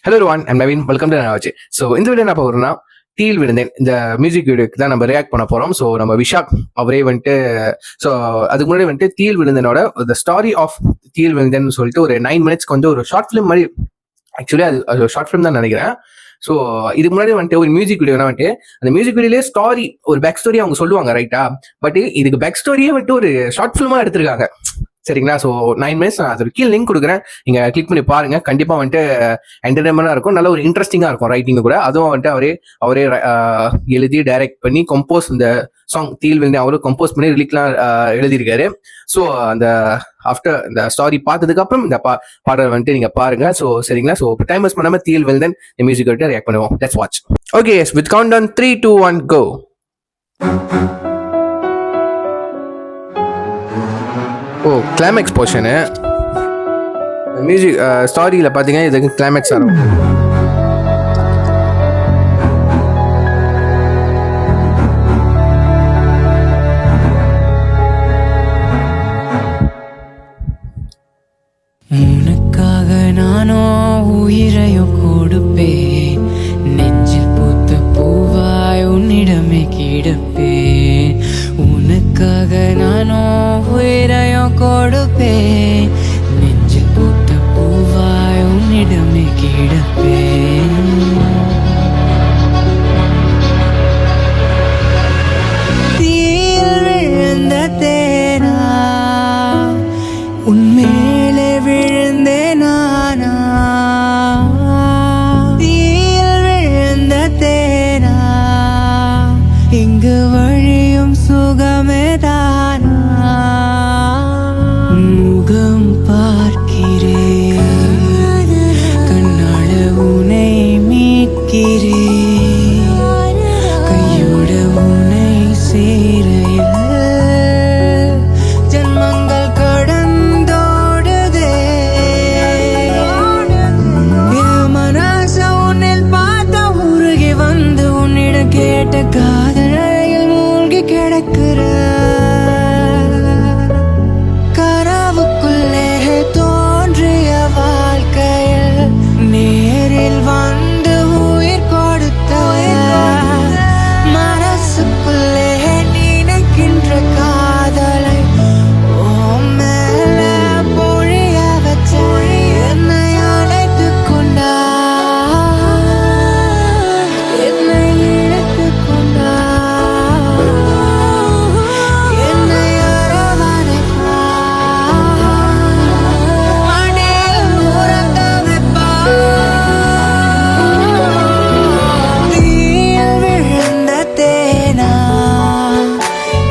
Hello one and Naveen, welcome to நாவாச்சு. So இந்த video நான் போகிறோம்னா தீல் விழுந்தேன் இந்த மியூசிக் வீடியோக்கு தான் நம்ம ரியாக்ட் பண்ண போகிறோம். ஸோ நம்ம விஷாக் அவரே வந்துட்டு, ஸோ அதுக்கு முன்னாடி வந்துட்டு தீல் விழுந்தனோட த ஸ்டாரி ஆஃப் தீல் விழுந்தன் சொல்லிட்டு ஒரு 9 minutes வந்து ஒரு ஷார்ட் ஃபிலிம் மாதிரி, ஆக்சுவலி அது ஷார்ட் ஃபிலிம் தான் நினைக்கிறேன். ஸோ இதுக்கு முன்னாடி வந்துட்டு ஒரு மியூசிக் வீடியோனா வந்துட்டு அந்த மியூசிக் வீடியோலேயே ஸ்டாரி, ஒரு பேக் ஸ்டோரி அவங்க சொல்லுவாங்க ரைட்டா. பட் இதுக்கு பேக் ஸ்டோரியே வந்துட்டு ஒரு ஷார்ட் ஃபிலிமாக எடுத்திருக்காங்க சரிங்களா. ஸோ 9 minutes நான் அதுக்கு கீழே லிங்க் கொடுக்குறேன், நீங்க கிளிக் பண்ணி பாருங்க. கண்டிப்பா வந்துட்டு என்டர்டைன்மெண்டா இருக்கும், நல்ல ஒரு இன்ட்ரெஸ்டிங்கா இருக்கும் ரைட்டிங் கூட. அதுவும் வந்துட்டு அவரே எழுதி டைரக்ட் பண்ணி கம்போஸ், இந்த சாங் தீல் விழுந்து அவரும் கம்போஸ் பண்ணி ரிலீக்லாம் எழுதியிருக்காரு. ஸோ அந்த ஆஃப்டர் இந்த ஸ்டாரி பார்த்ததுக்கு அப்புறம் இந்த பாடல் வந்துட்டு நீங்க பாருங்க. ஸோ சரிங்களா. ஸோ டைம் வேஸ்ட் பண்ணாம தீல் விழுந்தன் இந்த மியூசிக் வந்துட்டு ரியாக்ட் பண்ணுவோம். Let's watch. Okay, with countdown 3, 2, 1 go. Oh, climax portion music ஸ்டாரியில் பார்த்தீங்கன்னா இதுக்கு கிளைமேக்ஸ் ஆகும். உனக்காக நானோ உயிரையோ கொடுப்பேன், நெஞ்சில் பூத்த பூவாய் உன்னிடமே கிடப்பேன். உனக்காக நானோ உயிரையோ கொடுப்பேன், நெஞ்சில் பூத்த பூவாய் உன்னிடமே கிடப்பேன். தீயில் விழுந்த தேனா உன்மேலே விழுந்தே நானா, தீயில் விழுந்த தேனா இங்கு வழியும் சுகமே தானா. முகம் பார்க்கிறேன், கண்ணால உனை மீட்கிறேன், கையோட உனை சேரையில் ஜன்மங்கள் கடந்தோடுதே. என் மனச உன்னில் பார்த்த உருகி வந்து உன்னிடம் கேட்ட காதலையில் மூழ்கி கிடக்கிற கனவுக்குள்ளே தோன்றிய வாழ்க்கையில் நேரில் வந்து உயிர் கொடுத்த மனசுக்குள்ளே நினைக்கின்ற காதலை உன் மேல பொழிய வச்ச என்னை அழைத்துக் கொண்டா, என்னை இழுத்துக் கொண்டா, என்னை அரவணைப்பா, மடியில் உறங்க வைப்பா. தீயில் விழுந்த தேனா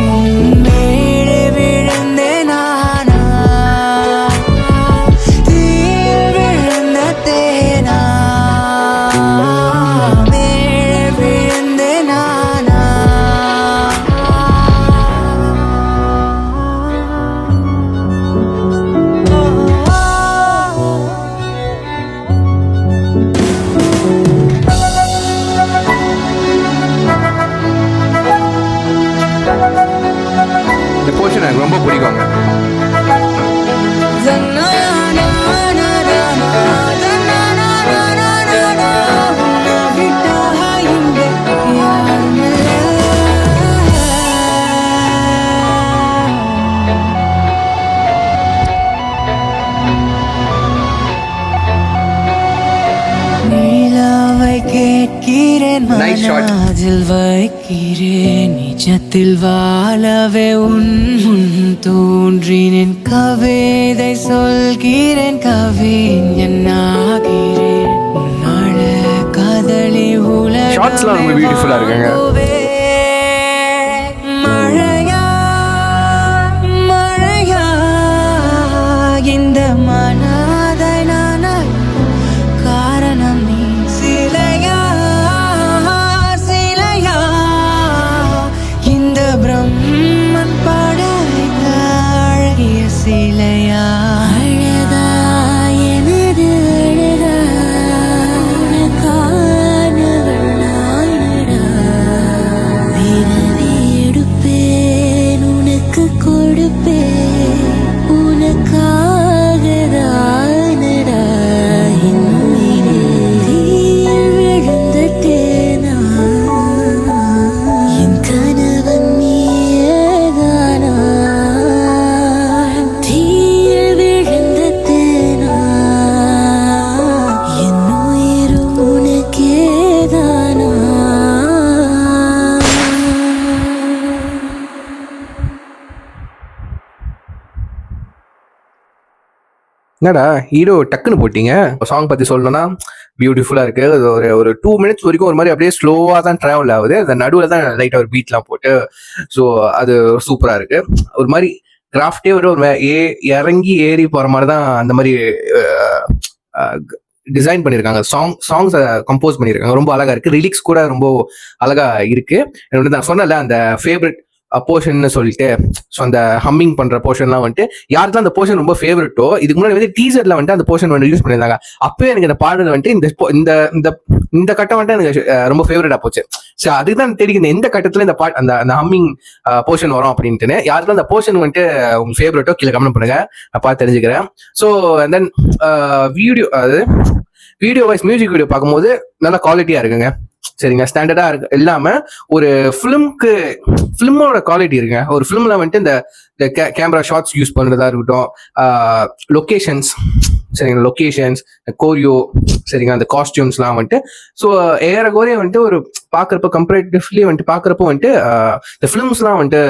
உன்மேலே விழுந்தே நானா, தீயில் விழுந்த தேனா மேலே விழுந்தே நானா. இந்த போர்ஷன் எனக்கு ரொம்ப பிடிக்குங்க. நிலாவை கேட்கிறேன், Nice shot. மனதில் வைக்கிறேன், நிஜத்தில் வாழவே உன் முன் தோன்றினேன், கவிதை சொல்கிறேன், கவிஞனாகிறேன், உன்னால காதலி Shotsலாம் ரொம்ப beautiful ஆ இருக்குங்க. மழையா மழையா இந்த மனதை நான் காரணம் நீ, சிலையா சிலையா இந்த பிரம்மன் படைத்த அழகிய சிலையா. அழகா எனது அழகா உனக்கானவள் நானடா. என்னடா ஹீரோ டக்குன்னு போட்டீங்க. சாங் பத்தி சொல்லணும்னா பியூட்டிஃபுல்லா இருக்கு. அது ஒரு 2 மினிட்ஸ் வரைக்கும் ஒரு மாதிரி அப்படியே ஸ்லோவா தான் டிராவல் ஆகுது. அந்த நடுவில் தான் லைட்டா ஒரு பீட்லாம் போட்டு, ஸோ அது சூப்பரா இருக்கு. ஒரு மாதிரி கிராஃப்டே ஒரு இறங்கி ஏறி போற மாதிரி தான் அந்த மாதிரி டிசைன் பண்ணியிருக்காங்க. சாங்ஸ் கம்போஸ் பண்ணியிருக்காங்க. ரொம்ப அழகா இருக்கு. லிரிக்ஸ் கூட ரொம்ப அழகா இருக்கு. நான் சொன்னல அந்த ஃபேவரட் போர்ஷன் சொல்லிட்டு, ஸோ அந்த ஹம்மிங் பண்ற போர்ஷன்லாம் வந்துட்டு யாருக்கு அந்த போர்ஷன் ரொம்ப ஃபேவரட்டோ, இதுக்கு முன்னாடி வந்து டீசர்ல வந்துட்டு அந்த போர்ஷன் வந்து யூஸ் பண்ணியிருந்தாங்க. அப்பவே எனக்கு இந்த பாடல் வந்துட்டு இந்த இந்த இந்த கட்டம் வந்துட்டு எனக்கு ரொம்ப ஃபேவரட்டா போச்சு. ஸோ அதுக்கு தான் தெரியும் எந்த கட்டத்துல இந்த அந்த அந்த ஹம்மிங் போர்ஷன் வரும் அப்படின்ட்டு. யாருக்கு அந்த போர்ஷன் வந்துட்டு உங்க ஃபேவரட்டோ கீழே கமெண்ட் பண்ணுங்க, நான் பார்த்து தெரிஞ்சுக்கிறேன். So then video wise music video பார்க்கும்போது நல்லா குவாலிட்டியா இருக்குங்க. சரிங்க, ஸ்டாண்டர்டா இருக்கு இல்லாம ஒரு ஃபிலிமோட குவாலிட்டி இருக்குங்க. ஒரு ஃபிலிம்ல வந்துட்டு இந்த கேமரா ஷாட்ஸ் யூஸ் பண்றதா இருக்கட்டும், லொகேஷன்ஸ், சரிங்க, லொகேஷன்ஸ், கோரியோ, சரிங்க, அந்த காஸ்டியூம்ஸ்லாம் வந்துட்டு ஸோ ஏறக்குறைய வந்துட்டு ஒரு பார்க்குறப்ப கம்பேரிட்டிவ்லி வந்துட்டு பார்க்குறப்போ வந்துட்டு இந்த ஃபிலிம்ஸ்லாம் வந்துட்டு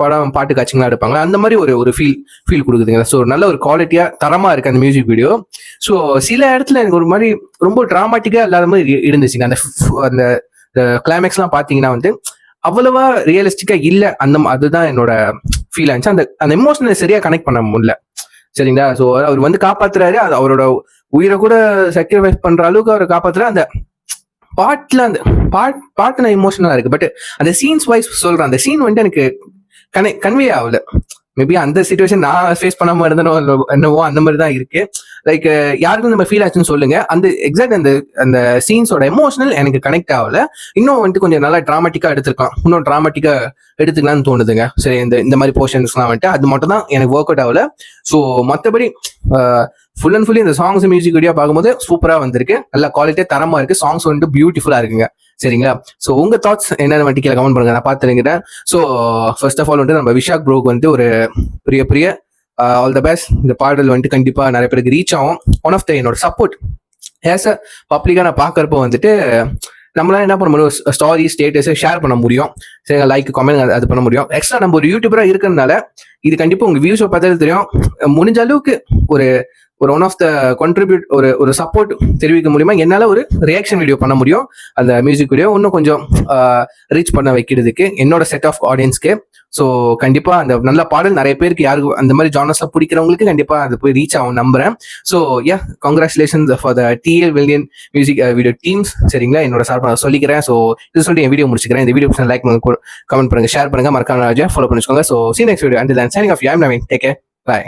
படம் பாட்டு காட்சிங்களாம் எடுப்பாங்க, அந்த மாதிரி ஒரு ஃபீல் கொடுக்குதுங்க. ஸோ நல்ல ஒரு குவாலிட்டியா தரமா இருக்கு அந்த மியூசிக் வீடியோ. ஸோ சில இடத்துல எனக்கு ஒரு மாதிரி ரொம்ப டிராமாட்டிக்கா இல்லாத மாதிரி இருந்துச்சுங்க. அந்த கிளைமேக்ஸ்லாம் பார்த்தீங்கன்னா வந்து அவ்வளவா ரியலிஸ்டிக்கா இல்லை. அதுதான் என்னோட ஃபீல் ஆச்சு. அந்த எமோஷனை சரியா கனெக்ட் பண்ண முடியல. சரிங்களா? ஸோ அவர் வந்து காப்பாத்துறாரு, அது அவரோட உயிரை கூட சாக்ரிஃபைஸ் பண்ற அளவுக்கு அவர் காப்பாத்துறாரு. அந்த பாட்டுல அந்த பாட்டு நான் இமோஷனலா இருக்கு. பட் அந்த சீன்ஸ் வைஸ் சொல்றேன், அந்த சீன் வந்துட்டு எனக்கு கன்வே ஆகல. மேபி அந்த சிச்சுவேஷன் நான் ஃபேஸ் பண்ணாம இருந்தனோ என்னவோ அந்த மாதிரி தான் இருக்கு. லைக் யாருக்கும் நம்ம ஃபீல் ஆச்சுன்னு சொல்லுங்க. அந்த எக்ஸாக்ட் அந்த சீன்ஸோட எமோஷனல் எனக்கு கனெக்ட் ஆகல. இன்னும் வந்துட்டு கொஞ்சம் நல்லா டிராமாட்டிக்கா எடுத்திருக்கலாம், இன்னும் டிராமாட்டிக்கா எடுத்துக்கலாம்னு தோணுதுங்க. சரி, இந்த மாதிரி போர்ஷன்ஸ்லாம் வந்துட்டு அது மட்டும் தான் எனக்கு ஒர்க் அவுட் ஆகல. ஸோ மற்றபடி ஃபுல் அண்ட் ஃபுல்லி இந்த சாங்ஸ் மியூசிக் வீடியோ பார்க்கும்போது சூப்பரா வந்திருக்கு. நல்ல குவாலிட்டியா தரமா இருக்கு. சாங்ஸ் வந்துட்டு பியூட்டிஃபுல்லா இருக்குங்க. சரிங்களா? ஸோ உங்க தாட்ஸ் என்னென்ன வந்துட்டு கீழே கமெண்ட் பண்ணுங்க, நான் பார்த்துருக்கிறேன். ஸோ ஃபர்ஸ்ட் ஆஃப் ஆல் வந்துட்டு நம்ம விஷாக் ப்ரோக்கு வந்துட்டு ஒரு பெரிய ஆல் த பெஸ்ட். இந்த பாடல் வந்துட்டு கண்டிப்பா நிறைய பேருக்கு ரீச் ஆகும். ஒன் ஆஃப் த என்னோட சப்போர்ட் ஆஸ் அ பப்ளிக்கா நான் பார்க்கறப்போ வந்துட்டு நம்மளால என்ன பண்ண முடியும், ஸ்டாரி ஸ்டேட்டஸை ஷேர் பண்ண முடியும். சரி, லைக் கமெண்ட் அது பண்ண முடியும். எக்ஸ்ட்ரா நம்ம ஒரு யூடியூபரா இருக்கிறதுனால இது கண்டிப்பா உங்க வியூஸை பார்த்தாலே தெரியும். முடிஞ்ச அளவுக்கு ஒரு ஒன் ஆஃப் த கான்ட்ரிபியூட் ஒரு சப்போர்ட் தெரிவிக்க முடியுமா, என்னால் ஒரு ரியாக்ஷன் வீடியோ பண்ண முடியும். அந்த மியூசிக் வீடியோ இன்னும் கொஞ்சம் ரீச் பண்ண வைக்கிறதுக்கு என்னோட செட் ஆஃப் ஆடியன்ஸ்க்கு. ஸோ கண்டிப்பா அந்த நல்ல பாடல் நிறைய பேருக்கு யாருக்கு அந்த மாதிரி ஜானர்ஸ்ல பிடிக்கிறவங்களுக்கு கண்டிப்பா அது போய் ரீச் ஆகும் நம்புறேன். So congratulations for the TL Villian music video teams. சரிங்களா? என்னோட சார்பாக சொல்லிக்கிறேன். ஸோ இது சொல்லிட்டு என் வீடியோ முடிச்சுக்கிறேன். இந்த வீடியோ லைக் பண்ணுங்க, கமெண்ட் பண்ணுங்க, ஷேர் பண்ணுங்க, மறக்காம ஃபாலோ பண்ணிக்கோங்க. So see you next video. Until then, signing off. I'm Naveen. Take care. Bye.